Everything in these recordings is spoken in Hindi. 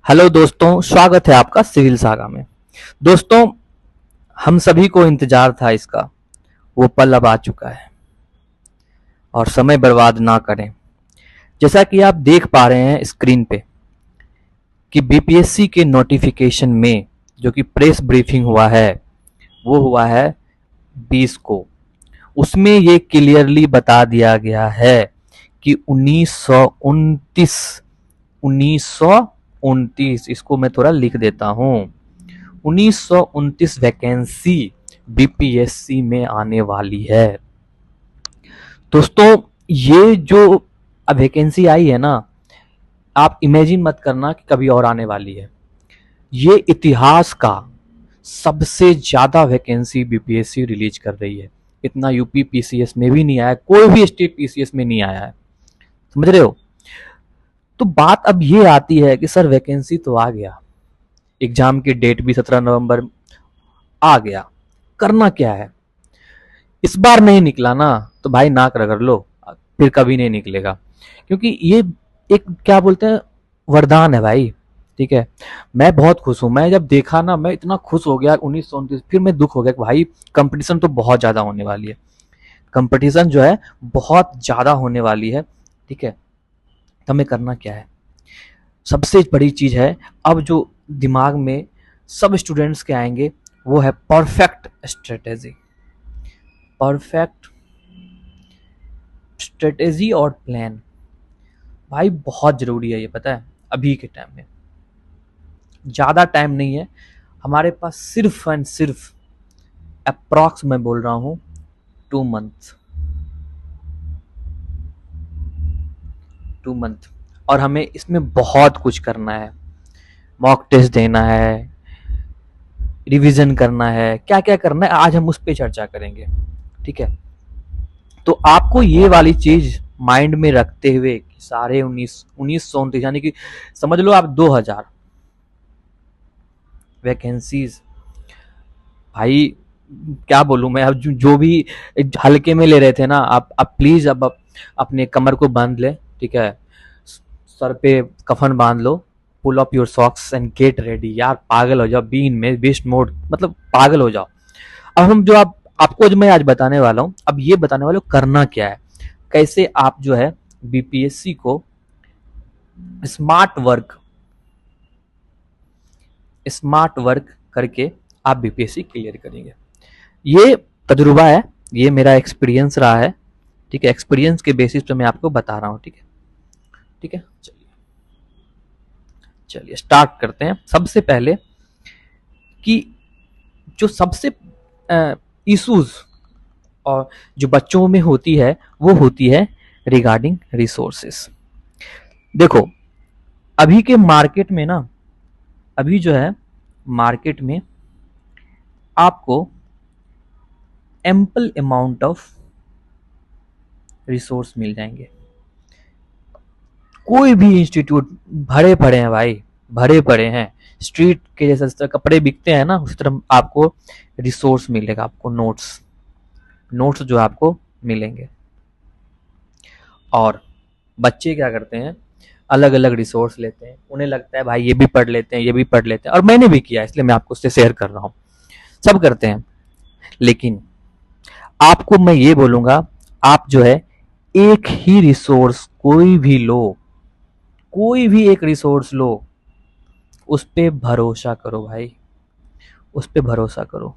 हेलो दोस्तों, स्वागत है आपका सिविल सागा में। दोस्तों, हम सभी को इंतजार था इसका। वो पल अब आ चुका है और समय बर्बाद ना करें। जैसा कि आप देख पा रहे हैं स्क्रीन पे कि बीपीएससी के नोटिफिकेशन में जो कि प्रेस ब्रीफिंग हुआ है वो हुआ है 20 को। उसमें ये क्लियरली बता दिया गया है कि 1929 इसको मैं थोड़ा लिख देता हूँ। 1929 वैकेंसी बीपीएससी में आने वाली है। दोस्तों, ये जो वैकेंसी आई है ना, आप इमेजिन मत करना कि कभी और आने वाली है। ये इतिहास का सबसे ज्यादा वैकेंसी बीपीएससी रिलीज कर रही है। इतना यूपी पीसीएस में भी नहीं आया, कोई भी स्टेट पीसीएस में नहीं आया है। समझ रहे हो? तो बात अब ये आती है कि सर वैकेंसी तो आ गया, एग्जाम की डेट भी 17 नवंबर आ गया, करना क्या है? इस बार नहीं निकला ना तो भाई नाक रगड़ लो, फिर कभी नहीं निकलेगा। क्योंकि ये एक क्या बोलते हैं, वरदान है भाई। ठीक है, मैं बहुत खुश हूं। मैं जब देखा ना, मैं इतना खुश हो गया 1929। फिर मैं दुख हो गया कि भाई कंपटीशन तो बहुत ज्यादा होने वाली है। कंपटीशन जो है बहुत ज्यादा होने वाली है। ठीक है, तो हमें करना क्या है? सबसे बड़ी चीज है अब जो दिमाग में सब स्टूडेंट्स के आएंगे, वो है परफेक्ट स्ट्रेटेजी। परफेक्ट स्ट्रेटेजी और प्लान भाई बहुत जरूरी है। ये पता है, अभी के टाइम में ज्यादा टाइम नहीं है हमारे पास, सिर्फ एंड सिर्फ अप्रॉक्स मैं बोल रहा हूं 2 मंथ। 2 मंथ और हमें इसमें बहुत कुछ करना है। मॉक टेस्ट देना है, रिवीजन करना है, क्या क्या करना है आज हम उस पर चर्चा करेंगे। ठीक है, तो आपको ये वाली चीज माइंड में रखते हुए कि सारे 1929 यानी कि समझ लो आप 2000 वैकेंसीज। भाई क्या बोलूं मैं, अब जो भी हल्के में ले रहे थे ना, आप प्लीज अब अपने कमर को बांध ले। ठीक है, सर पे कफन बांध लो, pull up your socks and get ready. यार पागल हो जाओ, बी इन में बेस्ट मोड, मतलब पागल हो जाओ। अब हम जो आपको जो मैं आज बताने वाला हूं, अब ये बताने वाला हूं करना क्या है, कैसे आप जो है बीपीएससी को स्मार्ट वर्क करके आप बीपीएससी क्लियर करेंगे। ये तजुर्बा है, ये मेरा एक्सपीरियंस रहा है। ठीक है, एक्सपीरियंस के बेसिस पे मैं आपको बता रहा हूँ। ठीक है, ठीक है, चलिए चलिए स्टार्ट करते हैं। सबसे पहले कि जो सबसे इश्यूज और जो बच्चों में होती है वो होती है रिगार्डिंग रिसोर्सेस। देखो, अभी के मार्केट में ना, अभी जो है मार्केट में आपको एम्पल अमाउंट ऑफ रिसोर्स मिल जाएंगे। कोई भी इंस्टीट्यूट भरे पड़े हैं भाई, भरे पड़े हैं। स्ट्रीट के जैसे जिस तरह कपड़े बिकते हैं ना, उस तरह आपको रिसोर्स मिलेगा। आपको नोट्स जो आपको मिलेंगे। और बच्चे क्या करते हैं, अलग अलग रिसोर्स लेते हैं। उन्हें लगता है भाई ये भी पढ़ लेते हैं, ये भी पढ़ लेते हैं, और मैंने भी किया, इसलिए मैं आपको उससे शेयर कर रहा हूँ। सब करते हैं, लेकिन आपको मैं ये बोलूंगा, आप जो है एक ही रिसोर्स कोई भी लो, कोई भी एक रिसोर्स लो, उस पे भरोसा करो भाई, उस पे भरोसा करो।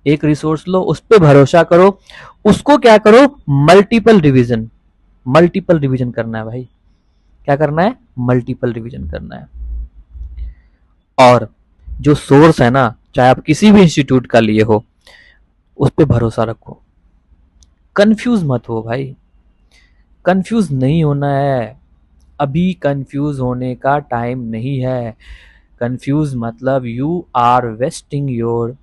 एक रिसोर्स लो, उस पे भरोसा करो, उसको क्या करो, मल्टीपल रिवीजन करना है भाई। क्या करना है? मल्टीपल रिवीजन करना है। और जो सोर्स है ना, चाहे आप किसी भी इंस्टीट्यूट का लिए हो, उस पे भरोसा रखो। कंफ्यूज मत हो भाई, कंफ्यूज नहीं होना है। अभी कंफ्यूज होने का टाइम नहीं है। कंफ्यूज मतलब you are wasting your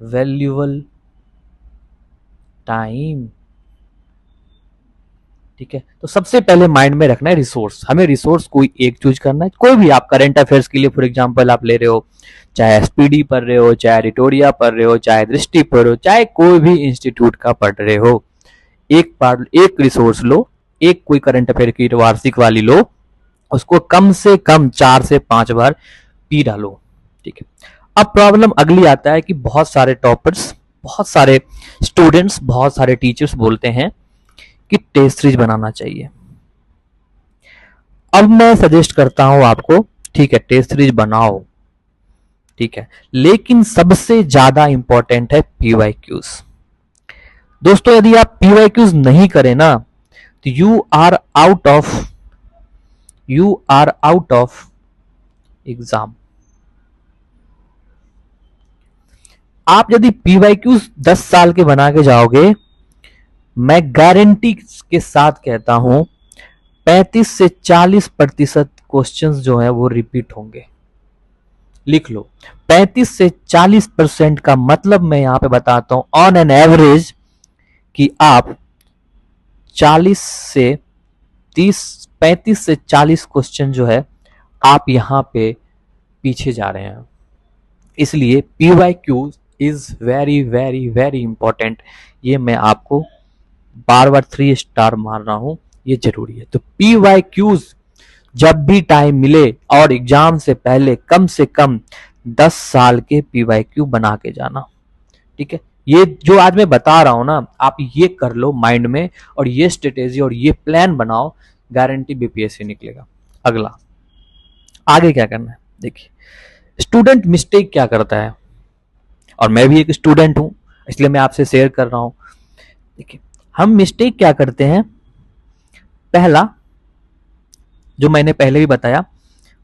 valuable time. ठीक है, तो सबसे पहले माइंड में रखना है रिसोर्स। हमें रिसोर्स कोई एक चूज करना है। कोई भी आप करंट अफेयर्स के लिए फॉर एग्जांपल आप ले रहे हो, चाहे एसपीडी पढ़ रहे हो, चाहे रिटोरिया पढ़ रहे हो, चाहे दृष्टि पढ़ रहे हो, चाहे कोई भी इंस्टीट्यूट का पढ़ रहे हो, एक रिसोर्स लो, एक कोई करंट अफेयर की वार्षिक वाली लो, उसको कम से कम 4 से 5 बार पी डालो। ठीक है, अब प्रॉब्लम अगली आता है कि बहुत सारे टॉपर्स, बहुत सारे स्टूडेंट्स, बहुत सारे टीचर्स बोलते हैं कि टेस्ट सीरीज बनाना चाहिए। अब मैं सजेस्ट करता हूं आपको, ठीक है टेस्ट सीरीज बनाओ, ठीक है, लेकिन सबसे ज्यादा इंपॉर्टेंट है पीवाईक्यूज। दोस्तों यदि आप पीवाईक्यूज नहीं करें ना तो you are out of exam. आप यदि पीवाईक्यूज 10 साल के बना के जाओगे, मैं गारंटी के साथ कहता हूं 35 से 40% क्वेश्चंस जो है वो रिपीट होंगे। लिख लो, 35 से 40% का मतलब मैं यहां पे बताता हूं ऑन एन एवरेज कि आप 40 से 30, 35 से 40 क्वेश्चन जो है आप यहां पे पीछे जा रहे हैं। इसलिए PYQ is very very very important. ये मैं आपको बार बार 3 स्टार मार रहा हूं, ये जरूरी है। तो पीवाईक्यूज जब भी टाइम मिले और एग्जाम से पहले कम से कम 10 साल के पीवाईक्यू बना के जाना। ठीक है, ये जो आज मैं बता रहा हूं ना, आप ये कर लो माइंड में और ये स्ट्रेटेजी और ये प्लान बनाओ, गारंटी बीपीएससी निकलेगा। अगला आगे क्या करना है, देखिए स्टूडेंट मिस्टेक क्या करता है, और मैं भी एक स्टूडेंट हूं इसलिए मैं आपसे शेयर कर रहा हूं। देखिए हम मिस्टेक क्या करते हैं, पहला जो मैंने पहले भी बताया,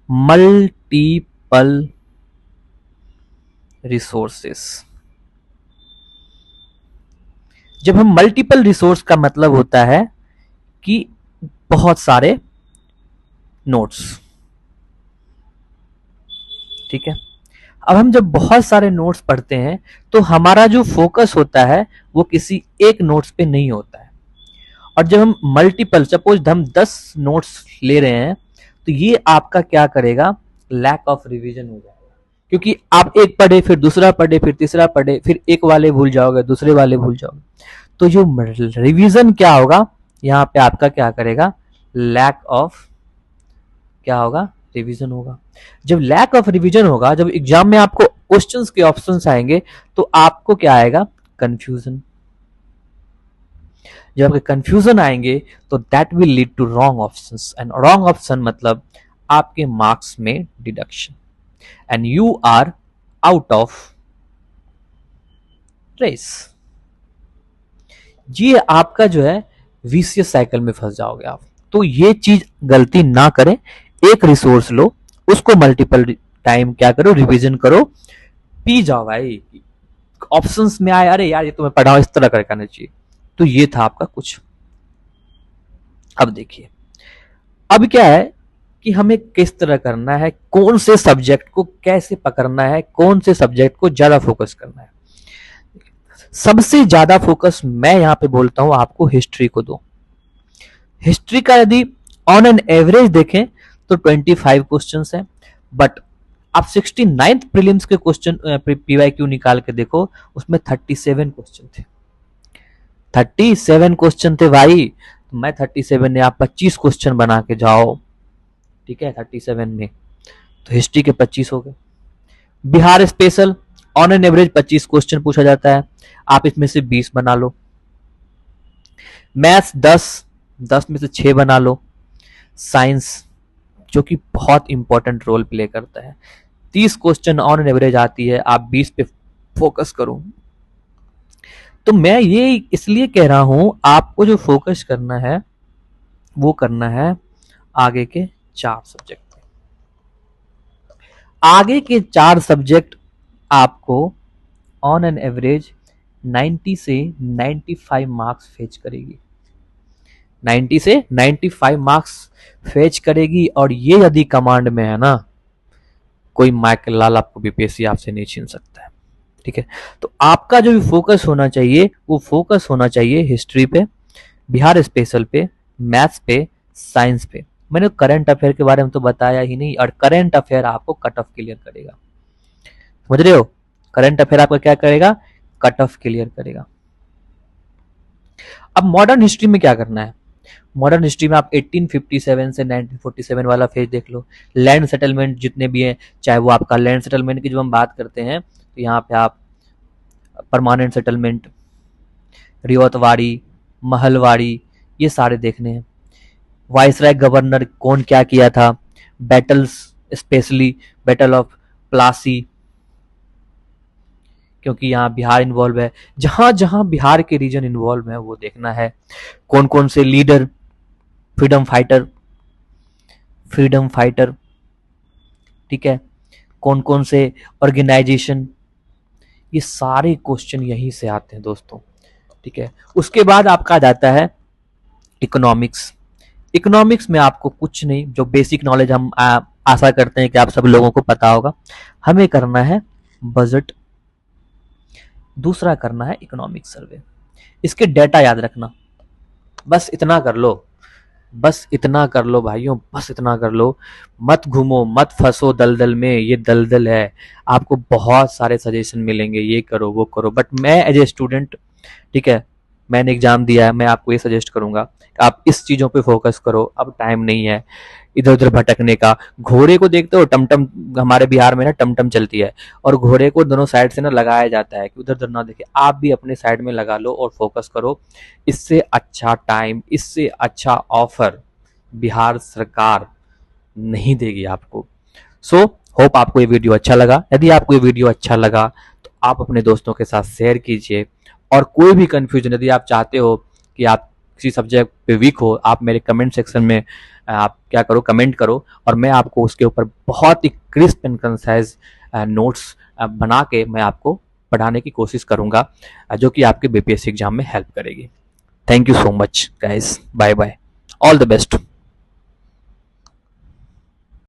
मल्टीपल रिसोर्सेस। जब हम मल्टीपल रिसोर्स का मतलब होता है कि बहुत सारे नोट्स। ठीक है, अब हम जब बहुत सारे नोट्स पढ़ते हैं तो हमारा जो फोकस होता है वो किसी एक नोट्स पे नहीं होता है। और जब हम मल्टीपल, सपोज हम 10 नोट्स ले रहे हैं तो ये आपका क्या करेगा, लैक ऑफ रिवीजन हो जाएगा। क्योंकि आप एक पढ़े, फिर दूसरा पढ़े, फिर तीसरा पढ़े, फिर एक वाले भूल जाओगे, दूसरे वाले भूल जाओगे। तो जो रिवीजन क्या होगा, यहाँ पे आपका क्या करेगा, लैक ऑफ क्या होगा, रिवीजन होगा। जब लैक ऑफ रिवीजन होगा, जब एग्जाम में आपको क्वेश्चंस के ऑप्शंस आएंगे तो आपको क्या आएगा, कंफ्यूजन। जब आपके कंफ्यूजन आएंगे तो that will lead to wrong options, and wrong option मतलब आपके मार्क्स में deduction, and you are out of race. ये आपका जो है विशियस साइकिल में फंस जाओगे आप। तो ये चीज गलती ना करें, एक रिसोर्स लो, उसको मल्टीपल टाइम क्या करो, रिवीजन करो, पी जाओ भाई। ऑप्शंस में आए, अरे यार ये तो मैं पढ़ा हूं, इस तरह कर करना चाहिए। तो ये था आपका कुछ। अब देखिए अब क्या है कि हमें किस तरह करना है, कौन से सब्जेक्ट को कैसे पकड़ना है, कौन से सब्जेक्ट को ज्यादा फोकस करना है। सबसे ज्यादा फोकस मैं यहां पे बोलता हूं आपको हिस्ट्री को दो। हिस्ट्री का यदि ऑन एन एवरेज देखें तो 25 क्वेश्चंस हैं, बट आप 69th प्रीलिम्स के क्वेश्चन पीवाईक्यू निकाल के देखो, उसमें 37 क्वेश्चन थे। 37 क्वेश्चन थे भाई। मैं 37 ने आप 25 क्वेश्चन बना के जाओ, ठीक है, 37 में तो हिस्ट्री के 25 हो गए। Bihar special on an average 25 question पूछा जाता है, आप इसमें से 20 बना लो। मैथ्स 10 में से 6 बना लो। साइंस जो कि बहुत इंपॉर्टेंट रोल प्ले करता है, 30 क्वेश्चन ऑन एन एवरेज आती है, आप 20 पे फोकस करो। तो मैं ये इसलिए कह रहा हूं, आपको जो फोकस करना है वो करना है आगे के 4 सब्जेक्ट। आगे के 4 सब्जेक्ट आपको ऑन एन एवरेज 90 से 95 मार्क्स फेच करेगी। 90 से 95 मार्क्स फेच करेगी, और ये यदि कमांड में है ना, कोई माइकल लाल आपको बीपीएससी आपसे नहीं छीन सकता है। ठीक है, तो आपका जो भी फोकस होना चाहिए वो फोकस होना चाहिए हिस्ट्री पे, बिहार स्पेशल पे, मैथ्स पे, साइंस पे। मैंने करंट अफेयर के बारे में तो बताया ही नहीं, और करंट अफेयर आपको कट ऑफ क्लियर करेगा। समझ रहे हो, करंट अफेयर आपका क्या करेगा, कट ऑफ क्लियर करेगा। अब मॉडर्न हिस्ट्री में क्या करना है, मॉडर्न हिस्ट्री में आप 1857 से 1947 वाला फेज देख लो। लैंड सेटलमेंट जितने भी हैं, चाहे वो आपका लैंड सेटलमेंट की जब हम बात करते हैं तो यहाँ पे आप परमानेंट सेटलमेंट, रियायतवाड़ी, महलवाड़ी, ये सारे देखने हैं। वाइसराय गवर्नर कौन क्या किया था, battles, specially battle of Plassey, क्योंकि यहाँ बिहार इन्वॉल्व है, जहां जहां बिहार के रीजन इन्वॉल्व है वो देखना है। कौन कौन से leader, freedom fighter, freedom fighter, ठीक है, कौन कौन से ऑर्गेनाइजेशन, ये सारे क्वेश्चन यहीं से आते हैं दोस्तों, ठीक है। उसके बाद आपका आ जाता है इकोनॉमिक्स। इकोनॉमिक्स में आपको कुछ नहीं, जो बेसिक नॉलेज हम आशा करते हैं कि आप सब लोगों को पता होगा। हमें करना है बजट, दूसरा करना है इकोनॉमिक सर्वे। इसके डेटा याद रखना, बस इतना कर लो, बस इतना कर लो भाइयों, बस इतना कर लो। मत घूमो, मत फंसो दलदल में, ये दलदल है। आपको बहुत सारे सजेशन मिलेंगे, ये करो वो करो, बट मैं एज ए स्टूडेंट, ठीक है, मैंने एग्जाम दिया है, मैं आपको ये सजेस्ट करूंगा कि आप इस चीजों पे फोकस करो। अब टाइम नहीं है इधर उधर भटकने का। घोड़े को देखते हो, टमटम, हमारे बिहार में ना टमटम चलती है और घोड़े को दोनों साइड से ना लगाया जाता है कि उधर उधर ना देखे। आप भी अपने साइड में लगा लो और फोकस करो। इससे अच्छा टाइम, इससे अच्छा ऑफर बिहार सरकार नहीं देगी आपको। सो होप आपको ये वीडियो अच्छा लगा। यदि आपको ये वीडियो अच्छा लगा तो आप अपने दोस्तों के साथ शेयर कीजिए। और कोई भी कंफ्यूजन, यदि आप चाहते हो कि आप किसी सब्जेक्ट पे वीक हो, आप मेरे कमेंट सेक्शन में आप क्या करो, कमेंट करो, और मैं आपको उसके ऊपर बहुत ही क्रिस्प एंड कंसाइज नोट्स बना के मैं आपको पढ़ाने की कोशिश करूंगा, जो कि आपके बीपीएससी एग्जाम में हेल्प करेगी। Thank you so much guys, bye bye, all the best.